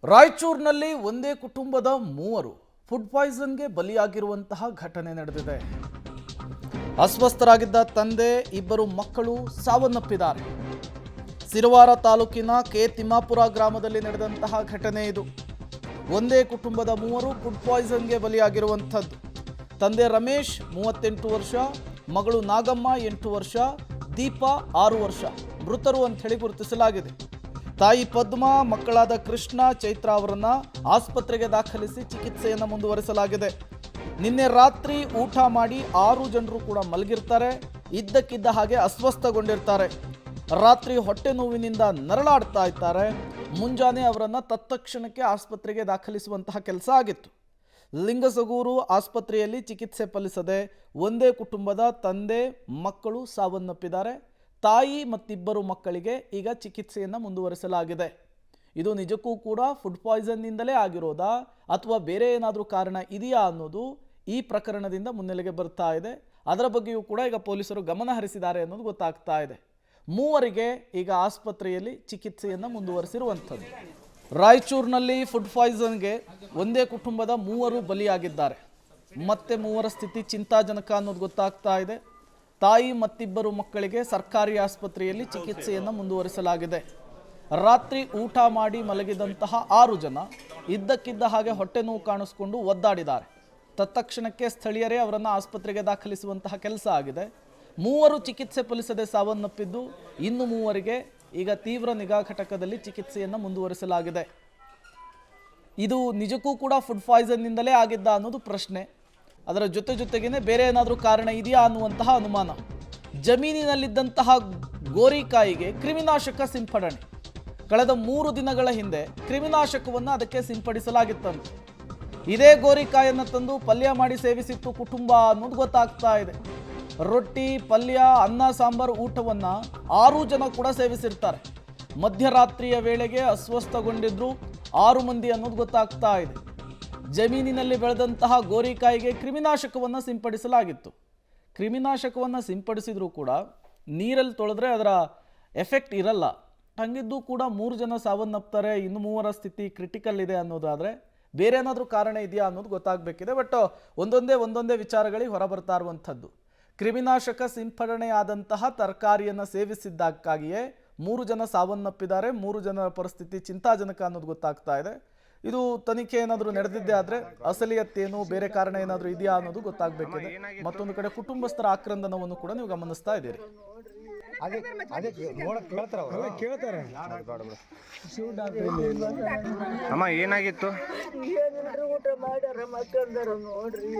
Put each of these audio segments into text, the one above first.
ರಾಯಚೂರಿನಲ್ಲಿ ಒಂದೇ ಕುಟುಂಬದ ಮೂವರು ಫುಡ್ ಪಾಯ್ಸನ್ಗೆ ಬಲಿಯಾಗಿರುವಂತಹ ಘಟನೆ ನಡೆದಿದೆ. ಅಸ್ವಸ್ಥರಾಗಿದ್ದ ತಂದೆ, ಇಬ್ಬರು ಮಕ್ಕಳು ಸಾವನ್ನಪ್ಪಿದ್ದಾರೆ. ಸಿರವಾರ ತಾಲೂಕಿನ ಕೆ ತಿಮ್ಮಾಪುರ ಗ್ರಾಮದಲ್ಲಿ ನಡೆದಂತಹ ಘಟನೆ ಇದು. ಒಂದೇ ಕುಟುಂಬದ ಮೂವರು ಫುಡ್ ಪಾಯ್ಸನ್ಗೆ ಬಲಿಯಾಗಿರುವಂಥದ್ದು. ತಂದೆ ರಮೇಶ್ 38 ವರ್ಷ, ಮಗಳು ನಾಗಮ್ಮ 8 ವರ್ಷ, ದೀಪ 6 ವರ್ಷ ಮೃತರು ಅಂತ ಹೇಳಿ ಗುರುತಿಸಲಾಗಿದೆ. ತಾಯಿ ಪದ್ಮಾ, ಮಕ್ಕಳಾದ ಕೃಷ್ಣ, ಚೈತ್ರ ಅವರನ್ನ ಆಸ್ಪತ್ರೆಗೆ ದಾಖಲಿಸಿ ಚಿಕಿತ್ಸೆಯನ್ನು ಮುಂದುವರಿಸಲಾಗಿದೆ. ನಿನ್ನೆ ರಾತ್ರಿ ಊಟ ಮಾಡಿ 6 ಜನರು ಕೂಡ ಮಲಗಿರ್ತಾರೆ. ಇದ್ದಕ್ಕಿದ್ದ ಹಾಗೆ ಅಸ್ವಸ್ಥಗೊಂಡಿರ್ತಾರೆ. ರಾತ್ರಿ ಹೊಟ್ಟೆ ನೋವಿನಿಂದ ನರಳಾಡ್ತಾ ಇದ್ದಾರೆ. ಮುಂಜಾನೆ ಅವರನ್ನು ತತ್ಕ್ಷಣಕ್ಕೆ ಆಸ್ಪತ್ರೆಗೆ ದಾಖಲಿಸುವಂತಹ ಕೆಲಸ ಆಗಿತ್ತು. ಲಿಂಗಸಗೂರು ಆಸ್ಪತ್ರೆಯಲ್ಲಿ ಚಿಕಿತ್ಸೆ ಫಲಿಸದೆ ಒಂದೇ ಕುಟುಂಬದ ತಂದೆ, ಮಕ್ಕಳು ಸಾವನ್ನಪ್ಪಿದ್ದಾರೆ. ತಾಯಿ ಮತ್ತಿಬ್ಬರು ಮಕ್ಕಳಿಗೆ ಈಗ ಚಿಕಿತ್ಸೆಯನ್ನು ಮುಂದುವರಿಸಲಾಗಿದೆ. ಇದು ನಿಜಕ್ಕೂ ಕೂಡ ಫುಡ್ ಪಾಯ್ಸನ್ನಿಂದಲೇ ಆಗಿರೋದಾ ಅಥವಾ ಬೇರೆ ಏನಾದರೂ ಕಾರಣ ಇದೆಯಾ ಅನ್ನೋದು ಈ ಪ್ರಕರಣದಿಂದ ಮುನ್ನೆಲೆಗೆ ಬರ್ತಾ ಇದೆ. ಅದರ ಬಗ್ಗೆಯೂ ಕೂಡ ಈಗ ಪೊಲೀಸರು ಗಮನ ಹರಿಸಿದ್ದಾರೆ ಅನ್ನೋದು ಗೊತ್ತಾಗ್ತಾ ಇದೆ. ಮೂವರಿಗೆ ಈಗ ಆಸ್ಪತ್ರೆಯಲ್ಲಿ ಚಿಕಿತ್ಸೆಯನ್ನು ಮುಂದುವರಿಸಿರುವಂಥದ್ದು. ರಾಯಚೂರಿನಲ್ಲಿ ಫುಡ್ ಪಾಯ್ಸನ್ಗೆ ಒಂದೇ ಕುಟುಂಬದ ಮೂವರು ಬಲಿಯಾಗಿದ್ದಾರೆ. ಮತ್ತೆ ಮೂವರ ಸ್ಥಿತಿ ಚಿಂತಾಜನಕ ಅನ್ನೋದು ಗೊತ್ತಾಗ್ತಾ ಇದೆ. ತಾಯಿ ಮತ್ತಿಬ್ಬರು ಮಕ್ಕಳಿಗೆ ಸರ್ಕಾರಿ ಆಸ್ಪತ್ರೆಯಲ್ಲಿ ಚಿಕಿತ್ಸೆಯನ್ನು ಮುಂದುವರಿಸಲಾಗಿದೆ. ರಾತ್ರಿ ಊಟ ಮಾಡಿ ಮಲಗಿದಂತಹ 6 ಜನ ಇದ್ದಕ್ಕಿದ್ದ ಹಾಗೆ ಹೊಟ್ಟೆ ನೋವು ಕಾಣಿಸ್ಕೊಂಡು ಒದ್ದಾಡಿದ್ದಾರೆ. ತತ್ಕ್ಷಣಕ್ಕೆ ಸ್ಥಳೀಯರೇ ಅವರನ್ನು ಆಸ್ಪತ್ರೆಗೆ ದಾಖಲಿಸುವಂತಹ ಕೆಲಸ ಆಗಿದೆ. ಮೂವರು ಚಿಕಿತ್ಸೆ ಫಲಿಸದೆ ಸಾವನ್ನಪ್ಪಿದ್ದು, ಇನ್ನು ಮೂವರಿಗೆ ಈಗ ತೀವ್ರ ನಿಗಾ ಘಟಕದಲ್ಲಿ ಚಿಕಿತ್ಸೆಯನ್ನು ಮುಂದುವರಿಸಲಾಗಿದೆ. ಇದು ನಿಜಕ್ಕೂ ಕೂಡ ಫುಡ್ ಪಾಯ್ಸನ್ನಿಂದಲೇ ಆಗಿದ್ದ ಅನ್ನೋದು ಪ್ರಶ್ನೆ. ಅದರ ಜೊತೆಗೇನೆ ಬೇರೆ ಏನಾದರೂ ಕಾರಣ ಇದೆಯಾ ಅನ್ನುವಂತಹ ಅನುಮಾನ. ಜಮೀನಿನಲ್ಲಿದ್ದಂತಹ ಗೋರಿಕಾಯಿಗೆ ಕ್ರಿಮಿನಾಶಕ ಸಿಂಪಡಣೆ ಕಳೆದ 3 ದಿನಗಳ ಹಿಂದೆ ಕ್ರಿಮಿನಾಶಕವನ್ನು ಅದಕ್ಕೆ ಸಿಂಪಡಿಸಲಾಗಿತ್ತಂತೆ. ಇದೇ ಗೋರಿಕಾಯನ್ನು ತಂದು ಪಲ್ಯ ಮಾಡಿ ಸೇವಿಸಿತ್ತು ಕುಟುಂಬ ಅನ್ನೋದು ಗೊತ್ತಾಗ್ತಾ ಇದೆ. ರೊಟ್ಟಿ, ಪಲ್ಯ, ಅನ್ನ, ಸಾಂಬಾರು ಊಟವನ್ನು 6 ಜನ ಕೂಡ ಸೇವಿಸಿರ್ತಾರೆ. ಮಧ್ಯರಾತ್ರಿಯ ವೇಳೆಗೆ ಅಸ್ವಸ್ಥಗೊಂಡಿದ್ರು 6 ಮಂದಿ ಅನ್ನೋದು ಗೊತ್ತಾಗ್ತಾ ಇದೆ. ಜಮೀನಿನಲ್ಲಿ ಬೆಳೆದಂತಹ ಗೋರಿಕಾಯಿಗೆ ಕ್ರಿಮಿನಾಶಕವನ್ನು ಸಿಂಪಡಿಸಲಾಗಿತ್ತು. ಕ್ರಿಮಿನಾಶಕವನ್ನು ಸಿಂಪಡಿಸಿದರೂ ಕೂಡ ನೀರಲ್ಲಿ ತೊಳೆದ್ರೆ ಅದರ ಎಫೆಕ್ಟ್ ಇರಲ್ಲ. ಹಂಗಿದ್ದು ಕೂಡ 3 ಜನ ಸಾವನ್ನಪ್ತಾರೆ. ಇನ್ನು 3ರ ಸ್ಥಿತಿ ಕ್ರಿಟಿಕಲ್ ಇದೆ ಅನ್ನೋದಾದರೆ ಬೇರೆ ಏನಾದರೂ ಕಾರಣ ಇದೆಯಾ ಅನ್ನೋದು ಗೊತ್ತಾಗಬೇಕಿದೆ. ಬಟ್ ಒಂದೊಂದೇ ವಿಚಾರಗಳಿಗೆ ಹೊರಬರ್ತಾ ಇರುವಂಥದ್ದು. ಕ್ರಿಮಿನಾಶಕ ಸಿಂಪಡಣೆಯಾದಂತಹ ತರಕಾರಿಯನ್ನು ಸೇವಿಸಿದ್ದಕ್ಕಾಗಿಯೇ 3 ಜನ ಸಾವನ್ನಪ್ಪಿದ್ದಾರೆ. 3 ಜನರ ಪರಿಸ್ಥಿತಿ ಚಿಂತಾಜನಕ ಅನ್ನೋದು ಗೊತ್ತಾಗ್ತಾ ಇದೆ. ಇದು ತನಿಖೆ ಏನಾದರೂ ನಡೆದಿದ್ದೇ ಆದರೆ ಅಸಲಿಯತ್ತೇನು, ಬೇರೆ ಕಾರಣ ಏನಾದರೂ ಇದೆಯಾ ಅನ್ನೋದು ಗೊತ್ತಾಗಬೇಕಿದೆ. ಮತ್ತೊಂದು ಕಡೆ ಕುಟುಂಬಸ್ಥರ ಆಕ್ರಂದನವನ್ನು ಕೂಡ ನೀವು ಗಮನಿಸ್ತಾ ಇದ್ದೀರಿ. ಅಮ್ಮ ಏನಾಗಿತ್ತು? ಊಟ ಮಾಡ್ಯಾರ ಮಕ್ಕಂದರ ನೋಡ್ರಿ.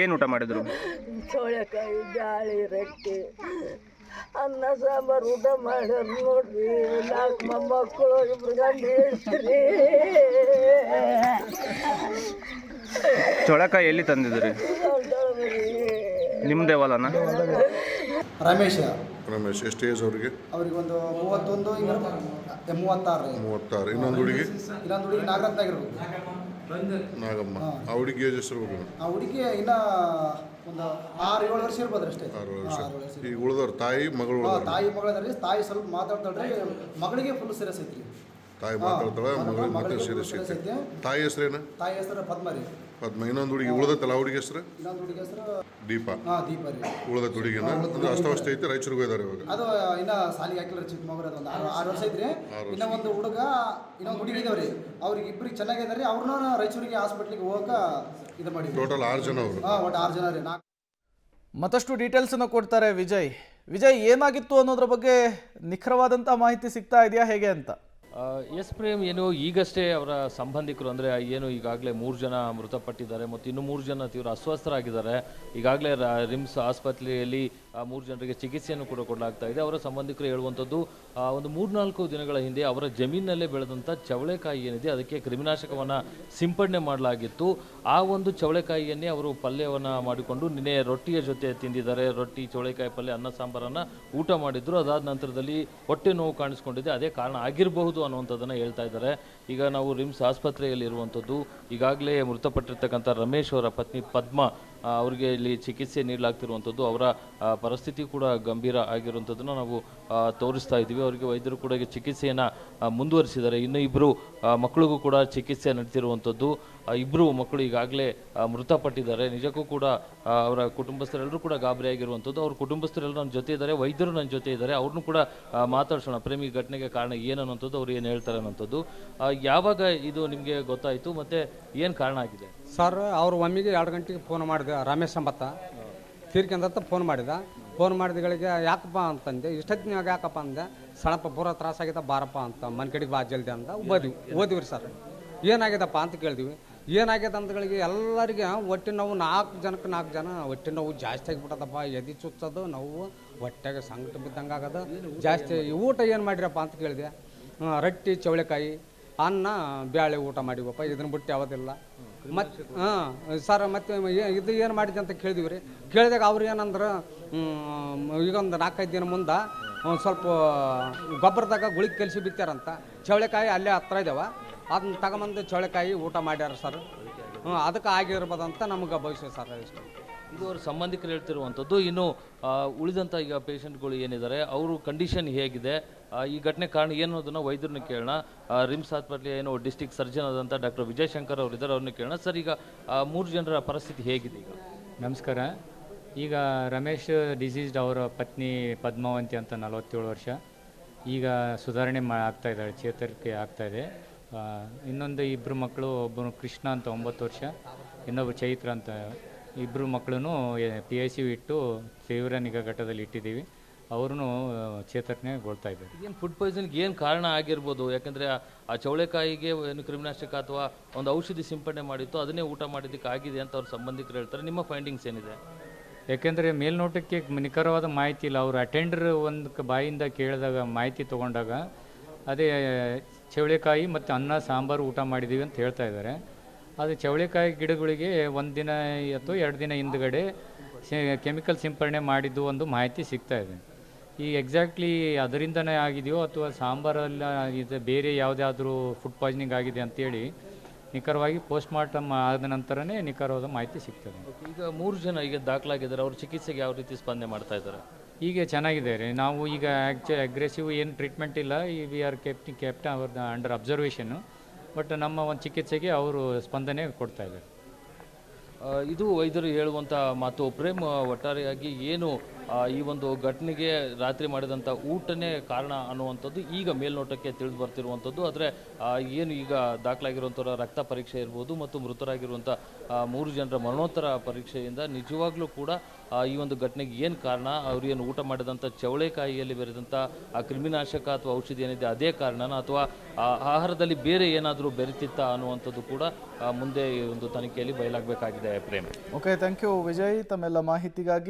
ಏನು ಊಟ ಮಾಡಿದ್ರು? ಚೋಳೆಕಾಯಿ, ಜಾಳಿ, ರೊಟ್ಟಿ, ಅನ್ನ, ಸಾಂಬಾರು ಊಟ ಮಾಡ್ಯಾರ ನೋಡ್ರಿ. 4 ಮೊಮ್ಮಕ್ಕಳು, 2 ಗಂಡ ಹೆಂಡ್ರಿ. ಚೋಳಕಾಯಿ ಎಲ್ಲಿ ತಂದಿದ್ರಿ? ನಿಮ್ಮದೇ ಹೊಲನ? ರಮೇಶ್ ಎಷ್ಟು ಏಜ್ ಅವ್ರಿಗೆ? ಒಂದು 31, 36. ಇನ್ನೊಂದು ಹುಡುಗಿ ನಾಗರತ್ನ ಆಗಿರ್ಬೇಕು. ನಾಗಮ್ಮ. ಆ ಹುಡುಗಿ ಏಜ್ ಎಷ್ಟು ಇರ್ಬೇಕು? ಆ ಹುಡುಗಿ ಇನ್ನ ಒಂದು 6-7 ವರ್ಷ ಇರ್ಬೋದ್ರಿ ಅಷ್ಟೇ. 6 ವರ್ಷ. ಈಗ ಉಳಿದವ್ರು ತಾಯಿ ಮಗಳು? ತಾಯಿ ಮಗಳದ್ರಿ. ತಾಯಿ ಸ್ವಲ್ಪ ಮಾತಾಡ್ತಾಳ್ರಿ. ಮಗಳಿಗೆ ಫುಲ್ ಸೀರಿಯಸ್ ಐತ್ರಿ. ತಾಯಿ ಮಾತಾಡ್ತಾಳೆ, ಮಗಳಿಗೆ ಮತ್ತೆ ಸೀರಿಯಸ್ ಐತಿ. ತಾಯಿ ಹೆಸರೇನು? ತಾಯಿ ಹೆಸರು ಪದ್ಮ ರೀ. ಪದ್ಮ. ಇನ್ನೊಂದು ಹುಡುಗಿ ಉಳಿದತ್ತಲ್ಲ, ಆ ಹುಡುಗಿ ಹೆಸರು? ಇನ್ನೊಂದು ಹುಡುಗಿ ಹೆಸರು ದೀಪ. ದೀಪ ರೀ. ಉಳಿದ ಹುಡುಗಿನ ಅಂದ್ರೆ ಅಷ್ಟವಷ್ಟೇ ಐತಿ. ರಾಯಚೂರಿಗೆ ಹೋಗಿದ್ದಾರೆ ಇವಾಗ. ಅದು ಇನ್ನ ಸಾಲಿಗೆ ಹಾಕಿಲ್ಲ. ಚಿಕ್ಕ ಮಗು ಅದು ಒಂದು 6 ವರ್ಷ ಐತ್ರಿ. ಇನ್ನ ಒಂದು ಹುಡುಗ, ಇನ್ನೊಂದು ಹುಡುಗಿ ಇದಾವ್ರಿ. ಅವ್ರಿಗೆ ಇಬ್ಬರಿಗೆ ಚೆನ್ನಾಗಿದ್ದಾರೆ. ಅವ್ರನ್ನ ರಾಯಚೂರಿಗೆ ಹಾಸ್ಪಿಟ್ಲಿಗೆ ಹೋಗಕ ಇದು ಮಾಡಿ. ಟೋಟಲ್ 6 ಜನ ಅವರು. ಒಟ್ಟು 6 ಜನ ರೀ. ಮತ್ತಷ್ಟು ಡೀಟೇಲ್ಸನ್ನು ಕೊಡ್ತಾರೆ ವಿಜಯ್. ಏನಾಗಿತ್ತು ಅನ್ನೋದ್ರ ಬಗ್ಗೆ ನಿಖರವಾದಂಥ ಮಾಹಿತಿ ಸಿಗ್ತಾ ಇದೆಯಾ ಹೇಗೆ ಅಂತ? ಎಸ್ ಪ್ರೇಮ್, ಏನು ಈಗಷ್ಟೇ ಅವರ ಸಂಬಂಧಿಕರು ಅಂದರೆ ಏನು ಈಗಾಗಲೇ 3 ಜನ ಮೃತಪಟ್ಟಿದ್ದಾರೆ ಮತ್ತು ಇನ್ನು 3 ಜನ ತೀವ್ರ ಅಸ್ವಸ್ಥರಾಗಿದ್ದಾರೆ. ಈಗಾಗಲೇ ರಿಮ್ಸ್ ಆಸ್ಪತ್ರೆಯಲ್ಲಿ 3 ಜನರಿಗೆ ಚಿಕಿತ್ಸೆಯನ್ನು ಕೂಡ ಕೊಡಲಾಗ್ತಾ ಇದೆ. ಅವರ ಸಂಬಂಧಿಕರು ಹೇಳುವಂಥದ್ದು ಒಂದು 3-4 ದಿನಗಳ ಹಿಂದೆ ಅವರ ಜಮೀನಲ್ಲೇ ಬೆಳೆದಂಥ ಚವಳೆಕಾಯಿ ಏನಿದೆ ಅದಕ್ಕೆ ಕ್ರಿಮಿನಾಶಕವನ್ನು ಸಿಂಪಡಣೆ ಮಾಡಲಾಗಿತ್ತು. ಆ ಒಂದು ಚವಳೆಕಾಯಿಯನ್ನೇ ಅವರು ಪಲ್ಯವನ್ನು ಮಾಡಿಕೊಂಡು ನಿನ್ನೆ ರೊಟ್ಟಿಯ ಜೊತೆ ತಿಂದಿದ್ದಾರೆ. ರೊಟ್ಟಿ, ಚವಳೆಕಾಯಿ ಪಲ್ಯ, ಅನ್ನ, ಸಾಂಬಾರನ್ನು ಊಟ ಮಾಡಿದ್ರು. ಅದಾದ ನಂತರದಲ್ಲಿ ಹೊಟ್ಟೆ ನೋವು ಕಾಣಿಸ್ಕೊಂಡಿದೆ. ಅದೇ ಕಾರಣ ಆಗಿರಬಹುದು ಅನ್ನುವಂಥದ್ದನ್ನು ಹೇಳ್ತಾ ಇದ್ದಾರೆ. ಈಗ ನಾವು ರಿಮ್ಸ್ ಆಸ್ಪತ್ರೆಯಲ್ಲಿ ಇರುವಂಥದ್ದು. ಈಗಾಗಲೇ ಮೃತಪಟ್ಟಿರ್ತಕ್ಕಂಥ ರಮೇಶ್ ಅವರ ಪತ್ನಿ ಪದ್ಮ ಅವರಿಗೆ ಇಲ್ಲಿ ಚಿಕಿತ್ಸೆ ನೀಡಲಾಗ್ತಿರುವಂಥದ್ದು. ಅವರ ಪರಿಸ್ಥಿತಿ ಕೂಡ ಗಂಭೀರ ಆಗಿರುವಂಥದ್ದನ್ನು ನಾವು ತೋರಿಸ್ತಾ ಇದ್ದೀವಿ. ಅವರಿಗೆ ವೈದ್ಯರು ಕೂಡ ಈಗ ಚಿಕಿತ್ಸೆಯನ್ನು ಮುಂದುವರಿಸಿದ್ದಾರೆ. ಇನ್ನು ಇಬ್ಬರು ಮಕ್ಕಳಿಗೂ ಕೂಡ ಚಿಕಿತ್ಸೆ ನಡೆಸಿರುವಂಥದ್ದು. ಇಬ್ಬರು ಮಕ್ಕಳು ಈಗಾಗಲೇ ಮೃತಪಟ್ಟಿದ್ದಾರೆ. ನಿಜಕ್ಕೂ ಕೂಡ ಅವರ ಕುಟುಂಬಸ್ಥರೆಲ್ಲರೂ ಕೂಡ ಗಾಬರಿಯಾಗಿರುವಂಥದ್ದು. ಅವ್ರ ಕುಟುಂಬಸ್ಥರೆಲ್ಲರೂ ನನ್ನ ಜೊತೆ ಇದ್ದಾರೆ, ವೈದ್ಯರು ನನ್ನ ಜೊತೆ ಇದ್ದಾರೆ. ಅವ್ರನ್ನೂ ಕೂಡ ಮಾತಾಡ್ಸೋಣ. ಪ್ರೇಮಿ ಘಟನೆಗೆ ಕಾರಣ ಏನನ್ನುವಂಥದ್ದು, ಅವ್ರು ಏನು ಹೇಳ್ತಾರೆ ಅನ್ನೋಂಥದ್ದು. ಯಾವಾಗ ಇದು ನಿಮಗೆ ಗೊತ್ತಾಯಿತು ಮತ್ತು ಏನು ಕಾರಣ ಆಗಿದೆ? ಸರ್ ಅವರು ಒಮ್ಮೆಗೆ 2 ಗಂಟೆಗೆ ಫೋನ್ ಮಾಡಿದೆ. ರಮೇಶ್ ಅಂಬತ್ತ ತೀರ್ಕೊಂಡಂತ ಫೋನ್ ಮಾಡಿದಗಳಿಗೆ ಯಾಕಪ್ಪ ಅಂತಂದೆ. ಇಷ್ಟೊತ್ತಿನಾಗ ಯಾಕಪ್ಪ ಅಂದೆ. ಸಣ್ಣಪ್ಪ ಪೂರ ತ್ರಾಸಾಗಿದೆ, ಬಾರಪ್ಪ ಅಂತ ಮನೆ ಕಡೆಗೆ ಬಾ ಜಲ್ದಿ ಅಂತ ಓದಿವ್ರಿ ಸರ್. ಏನಾಗಿದಪ್ಪ ಅಂತ ಕೇಳಿದ್ವಿ. ಏನಾಗಿದೆ ಅಂತಗಳಿಗೆ ಎಲ್ಲರಿಗೆ ಹೊಟ್ಟೆ ನೋವು 4 ಜನ ಹೊಟ್ಟೆ ನೋವು ಜಾಸ್ತಿ ಆಗಿಬಿಟ್ಟದಪ್ಪ. ಎದೆ ಚುಚ್ಚೋದು ನೋವು, ಹೊಟ್ಟೆಗೆ ಸಂಕಟ ಬಿದ್ದಂಗೆ ಆಗೋದು ಜಾಸ್ತಿ. ಊಟ ಏನು ಮಾಡಿರಪ್ಪ ಅಂತ ಕೇಳಿದೆ. ರೊಟ್ಟಿ, ಚೌಳೆಕಾಯಿ, ಅನ್ನ, ಬ್ಯಾಳೆ ಊಟ ಮಾಡಿವಪ್ಪ. ಇದನ್ನ ಬಿಟ್ಟು ಯಾವುದಿಲ್ಲ. ಮತ್ತು ಸರ್ ಮತ್ತು ಇದು ಏನು ಮಾಡಿದೆ ಅಂತ ಕೇಳಿದ್ವಿ ರೀ. ಕೇಳಿದಾಗ ಅವ್ರು ಏನಂದ್ರೆ, ಈಗ ಒಂದು 4-5 ದಿನ ಮುಂದೆ ಒಂದು ಸ್ವಲ್ಪ ಗೊಬ್ಬರದಾಗ ಗುಳಿಗೆ ಕಲಿಸಿ ಬಿತ್ತಾರಂತ. ಚೌಳೆಕಾಯಿ ಅಲ್ಲೇ ಹತ್ರ ಇದ್ದಾವ, ಅದನ್ನ ತಗೊಂಬಂದು ಚೌಳೆಕಾಯಿ ಊಟ ಮಾಡ್ಯಾರ ಸರ್. ಅದಕ್ಕೆ ಆಗಿರ್ಬೋದಂತ ನಮ್ಗೆ ಭವಿಷ್ಯ ಸರ್. ಇಷ್ಟು ಇದು ಅವ್ರ ಸಂಬಂಧಿಕರು ಹೇಳ್ತಿರುವಂಥದ್ದು. ಇನ್ನು ಉಳಿದಂಥ ಈಗ ಪೇಷಂಟ್ಗಳು ಏನಿದ್ದಾರೆ ಅವ್ರ ಕಂಡೀಷನ್ ಹೇಗಿದೆ, ಈ ಘಟನೆ ಕಾರಣ ಏನು ಅನ್ನೋದನ್ನು ವೈದ್ಯರನ್ನ ಕೇಳೋಣ. ರಿಮ್ಸ್ ಆಸ್ಪತ್ರೆ ಏನು ಡಿಸ್ಟಿಕ್ ಸರ್ಜನ್ ಆದಂಥ ಡಾಕ್ಟರ್ ವಿಜಯ್ ಶಂಕರ್ ಅವರಿದ್ದಾರೆ, ಅವ್ರನ್ನ ಕೇಳೋಣ. ಸರ್, ಈಗ 3 ಜನರ ಪರಿಸ್ಥಿತಿ ಹೇಗಿದೆ ಈಗ? ನಮಸ್ಕಾರ. ಈಗ ರಮೇಶ್ ಡಿಸೀಸ್ಡ್ ಅವರ ಪತ್ನಿ ಪದ್ಮಾವಂತಿ ಅಂತ 47 ವರ್ಷ. ಈಗ ಸುಧಾರಣೆ ಆಗ್ತಾಯಿದ್ದಾಳೆ, ಚೇತರಿಕೆ ಆಗ್ತಾಯಿದೆ. ಇನ್ನೊಂದು 2 ಮಕ್ಕಳು, ಒಬ್ಬನು ಕೃಷ್ಣ ಅಂತ 9 ವರ್ಷ, ಇನ್ನೊಬ್ಬರು ಚೈತ್ರ ಅಂತ. 2 ಮಕ್ಕಳೂ PICU ಇಟ್ಟು ತೀವ್ರ ನಿಗಾ ಘಟ್ಟದಲ್ಲಿ ಇಟ್ಟಿದ್ದೀವಿ. ಅವ್ರೂ ಚೇತರಿಕೆಗೊಳ್ತಾ ಇದ್ದಾರೆ. ಏನು ಫುಡ್ ಪಾಯ್ಸನ್ಗೆ ಏನು ಕಾರಣ ಆಗಿರ್ಬೋದು? ಯಾಕಂದರೆ ಆ ಚೌಳೆಕಾಯಿಗೆ ಏನು ಕ್ರಿಮಿನಾಶಕ ಅಥವಾ ಒಂದು ಔಷಧಿ ಸಿಂಪಡಣೆ ಮಾಡಿತ್ತು, ಅದನ್ನೇ ಊಟ ಮಾಡಿದ್ದಕ್ಕೆ ಆಗಿದೆ ಅಂತ ಅವ್ರ ಸಂಬಂಧಿಕರು ಹೇಳ್ತಾರೆ. ನಿಮ್ಮ ಫೈಂಡಿಂಗ್ಸ್ ಏನಿದೆ? ಯಾಕೆಂದರೆ ಮೇಲ್ನೋಟಕ್ಕೆ ನಿಖರವಾದ ಮಾಹಿತಿ ಇಲ್ಲ. ಅವರು ಅಟೆಂಡರ್ ಒಂದು ಬಾಯಿಂದ ಕೇಳಿದಾಗ ಮಾಹಿತಿ ತೊಗೊಂಡಾಗ ಅದೇ ಚೌಳೆಕಾಯಿ ಮತ್ತು ಅನ್ನ ಸಾಂಬಾರು ಊಟ ಮಾಡಿದ್ದೀವಿ ಅಂತ ಹೇಳ್ತಾ ಇದ್ದಾರೆ. ಅದು ಚೌಳೆಕಾಯಿ ಗಿಡಗಳಿಗೆ 1 ದಿನ ಅಥವಾ 2 ದಿನ ಹಿಂದುಗಡೆ ಕೆಮಿಕಲ್ ಸಿಂಪಡಣೆ ಮಾಡಿದ್ದು ಒಂದು ಮಾಹಿತಿ ಸಿಗ್ತಾ ಇದೆ. ಈ ಎಕ್ಸಾಕ್ಟ್ಲಿ ಅದರಿಂದನೇ ಆಗಿದೆಯೋ ಅಥವಾ ಸಾಂಬಾರೆಲ್ಲ ಇದು ಬೇರೆ ಯಾವುದಾದ್ರೂ ಫುಡ್ ಪಾಯ್ಸನಿಂಗ್ ಆಗಿದೆ ಅಂತೇಳಿ ನಿಖರವಾಗಿ ಪೋಸ್ಟ್ ಮಾರ್ಟಮ್ ಆದ ನಂತರನೇ ನಿಖರವಾದ ಮಾಹಿತಿ ಸಿಗ್ತದೆ. ಈಗ 3 ಜನ ಈಗ ದಾಖಲಾಗಿದ್ದಾರೆ. ಅವ್ರ ಚಿಕಿತ್ಸೆಗೆ ಯಾವ ರೀತಿ ಸ್ಪಂದನೆ ಮಾಡ್ತಾ ಇದ್ದಾರೆ? ಈಗ ಚೆನ್ನಾಗಿದ್ದಾರೆ. ನಾವು ಈಗ ಅಗ್ರೆಸಿವ್ ಏನು ಟ್ರೀಟ್ಮೆಂಟ್ ಇಲ್ಲ. ಈ ವಿ ಆರ್ ಕೆಪ್ಟ್ ಅವ್ರ ಅಂಡರ್ ಅಬ್ಸರ್ವೇಷನ್ನು. ಬಟ್ ನಮ್ಮ ಒಂದು ಚಿಕಿತ್ಸೆಗೆ ಅವರು ಸ್ಪಂದನೆ ಕೊಡ್ತಾ ಇದ್ದಾರೆ. ಇದು ವೈದ್ಯರು ಹೇಳುವಂಥ ಮಾತು. ಪ್ರೇಮ್, ಒಟ್ಟಾರೆಯಾಗಿ ಏನು ಈ ಒಂದು ಘಟನೆಗೆ ರಾತ್ರಿ ಮಾಡಿದಂಥ ಊಟನೇ ಕಾರಣ ಅನ್ನುವಂಥದ್ದು ಈಗ ಮೇಲ್ನೋಟಕ್ಕೆ ತಿಳಿದು ಬರ್ತಿರುವಂಥದ್ದು. ಆದರೆ ಏನು ಈಗ ದಾಖಲಾಗಿರುವಂಥವ್ರ ರಕ್ತ ಪರೀಕ್ಷೆ ಇರ್ಬೋದು ಮತ್ತು ಮೃತರಾಗಿರುವಂಥ 3 ಜನರ ಮರಣೋತ್ತರ ಪರೀಕ್ಷೆಯಿಂದ ನಿಜವಾಗ್ಲೂ ಕೂಡ ಈ ಒಂದು ಘಟನೆಗೆ ಏನು ಕಾರಣ, ಅವ್ರು ಏನು ಊಟ ಮಾಡಿದಂಥ ಚೌಳೆಕಾಯಿಯಲ್ಲಿ ಬೆರೆದಂಥ ಆ ಕ್ರಿಮಿನಾಶಕ ಅಥವಾ ಔಷಧಿ ಏನಿದೆ ಅದೇ ಕಾರಣನ ಅಥವಾ ಆಹಾರದಲ್ಲಿ ಬೇರೆ ಏನಾದರೂ ಬೆರೆತಿತ್ತಾ ಅನ್ನುವಂಥದ್ದು ಕೂಡ ಮುಂದೆ ಈ ಒಂದು ತನಿಖೆಯಲ್ಲಿ ಬಯಲಾಗಬೇಕಾಗಿದೆ. Prem, okay, thank you Vijay ತಮ್ಮೆಲ್ಲ ಮಾಹಿತಿಗಾಗಿ.